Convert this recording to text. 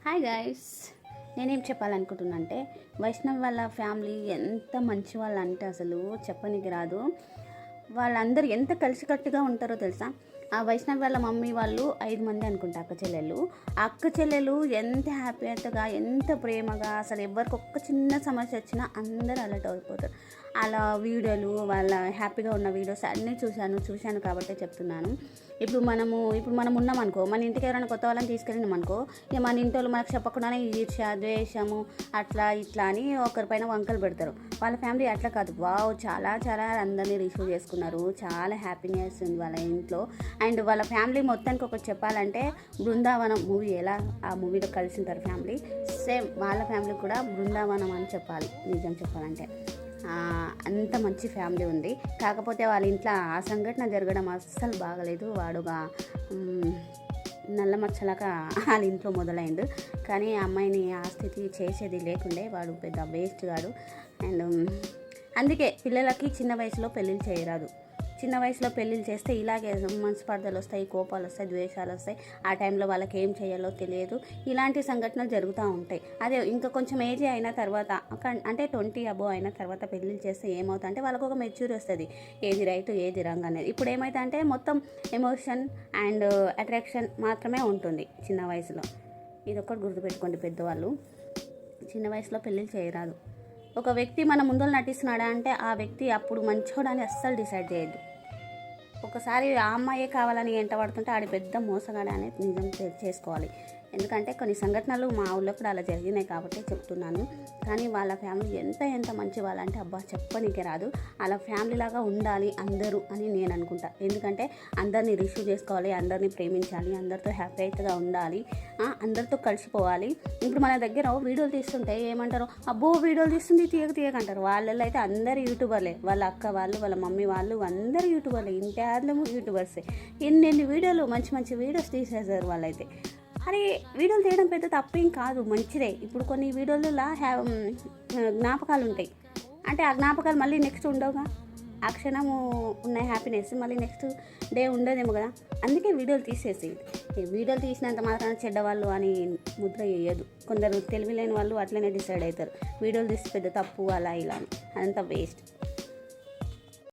Hi guys, నేనేం చెప్పాలనుకుంటున్నా అంటే వైష్ణవ్ వాళ్ళ ఫ్యామిలీ ఎంత మంచి వాళ్ళు అంటే అసలు చెప్పనికి రాదు. వాళ్ళందరూ ఎంత కలిసికట్టుగా ఉంటారో తెలుసా. ఆ వైష్ణవ్ వాళ్ళ మమ్మీ వాళ్ళు 5 మంది అనుకుంటా అక్క చెల్లెలు ఎంత హ్యాపీగా ఎంత ప్రేమగా అసలు ఎవరికి ఒక్క చిన్న సమస్య వచ్చినా అందరూ అలర్ట్ అయిపోతారు. అలా వీడియోలు వాళ్ళ హ్యాపీగా ఉన్న వీడియోస్ అన్నీ చూశాను కాబట్టి చెప్తున్నాను. ఇప్పుడు మనం ఉన్నాం అనుకో, మన ఇంటికి ఎవరైనా కొత్త వాళ్ళని తీసుకెళ్ళినాం అనుకో, ఇక మన ఇంటి వాళ్ళు మనకు చెప్పకుండానే ఈర్ష్య ద్వేషము అట్లా ఇట్లా అని ఒకరిపైన వంకలు పెడతారు. వాళ్ళ ఫ్యామిలీ అట్లా కాదు. వావ్, చాలా అందరినీ రిసీవ్ చేసుకున్నారు. చాలా హ్యాపీనెస్ ఉంది వాళ్ళ ఇంట్లో. అండ్ వాళ్ళ ఫ్యామిలీ మొత్తానికి ఒకటి చెప్పాలంటే, బృందావనం మూవీ ఎలా ఆ మూవీలో కలిసి ఉంటారు ఫ్యామిలీ, సేమ్ వాళ్ళ ఫ్యామిలీ కూడా బృందావనం అని చెప్పాలి నిజం చెప్పాలంటే. అంత మంచి ఫ్యామిలీ ఉంది. కాకపోతే వాళ్ళ ఇంట్లో ఆ సంఘటన జరగడం అస్సలు బాగలేదు. వాడుగా నల్ల మచ్చలాగా వాళ్ళ ఇంట్లో మొదలైండు. కానీ ఆ అమ్మాయిని ఆ స్థితి చేసేది లేకుండే. వాడు పెద్ద వేస్ట్ గాడు. అండ్ అందుకే పిల్లలకి చిన్న వయసులో పెళ్ళిళ్ళు చేయరాదు. చిన్న వయసులో పెళ్ళిళ్ళు చేస్తే ఇలాగే మనస్పర్ధలు వస్తాయి, కోపాలు వస్తాయి, ద్వేషాలు వస్తాయి. ఆ టైంలో వాళ్ళకి ఏం చేయాలో తెలియదు. ఇలాంటి సంఘటనలు జరుగుతూ ఉంటాయి. అదే ఇంకా కొంచెం ఏజ్ అయిన తర్వాత, అంటే 20 అబోవ్ అయిన తర్వాత పెళ్ళిళ్ళు చేస్తే ఏమవుతుంది అంటే వాళ్ళకు ఒక మెచ్యూర్ వస్తుంది, ఏది రైట్ ఏది రాంగ్ అనేది. ఇప్పుడు ఏమైతే అంటే మొత్తం ఎమోషన్ అండ్ అట్రాక్షన్ మాత్రమే ఉంటుంది చిన్న వయసులో. ఇది ఒక్కటి గుర్తుపెట్టుకోండి పెద్దవాళ్ళు, చిన్న వయసులో పెళ్ళిళ్ళు చేయరాదు. ఒక వ్యక్తి మన ముందర నటిస్తున్నాడా అంటే ఆ వ్యక్తి అప్పుడు మంచోడని అస్సలు డిసైడ్ చేయొద్దు. ఒకసారి ఆ అమ్మాయే కావాలని ఎంట పడుతుంటే ఆడి పెద్ద మోసగాడే అనేది నిజం చేసుకోవాలి. ఎందుకంటే కొన్ని సంఘటనలు మా ఊళ్ళో కూడా అలా జరిగినాయి కాబట్టి చెప్తున్నాను. కానీ వాళ్ళ ఫ్యామిలీ ఎంత మంచి వాళ్ళంటే అబ్బా చెప్పనీకే రాదు. అలా ఫ్యామిలీ లాగా ఉండాలి అందరూ అని నేను అనుకుంటా. ఎందుకంటే అందరినీ రిసీవ్ చేసుకోవాలి, అందరినీ ప్రేమించాలి, అందరితో హ్యాపీగా ఉండాలి, అందరితో కలిసిపోవాలి. ఇప్పుడు మన దగ్గర వీడియోలు తీస్తుంటే ఏమంటారు, అబ్బో వీడియోలు తీస్తుంది తీయక అంటారు. వాళ్ళల్లో అయితే అందరు యూట్యూబర్లే. వాళ్ళ అక్క వాళ్ళు, వాళ్ళ మమ్మీ వాళ్ళు అందరూ యూట్యూబర్లే. ఇంటి యూట్యూబర్సే. ఎన్ని వీడియోలు మంచి వీడియోస్ తీసేసారు వాళ్ళైతే. అరే వీడియోలు తీయడం పెద్ద తప్పేం కాదు, మంచిదే. ఇప్పుడు కొన్ని వీడియోలలో జ్ఞాపకాలు ఉంటాయి. అంటే ఆ జ్ఞాపకాలు మళ్ళీ నెక్స్ట్ ఉండవుగా. ఆ క్షణము ఉన్న హ్యాపీనెస్ మళ్ళీ నెక్స్ట్ డే ఉండదేమో కదా. అందుకే వీడియోలు తీసేసి, వీడియోలు తీసినంత మాత్రాన చెడ్డవాళ్ళు అని ముద్ర వేయదు. కొందరు తెలివి లేని వాళ్ళు అట్లనే డిసైడ్ అవుతారు, వీడియోలు తీసి పెద్ద తప్పు అలా ఇలా అని. అదంతా వేస్ట్.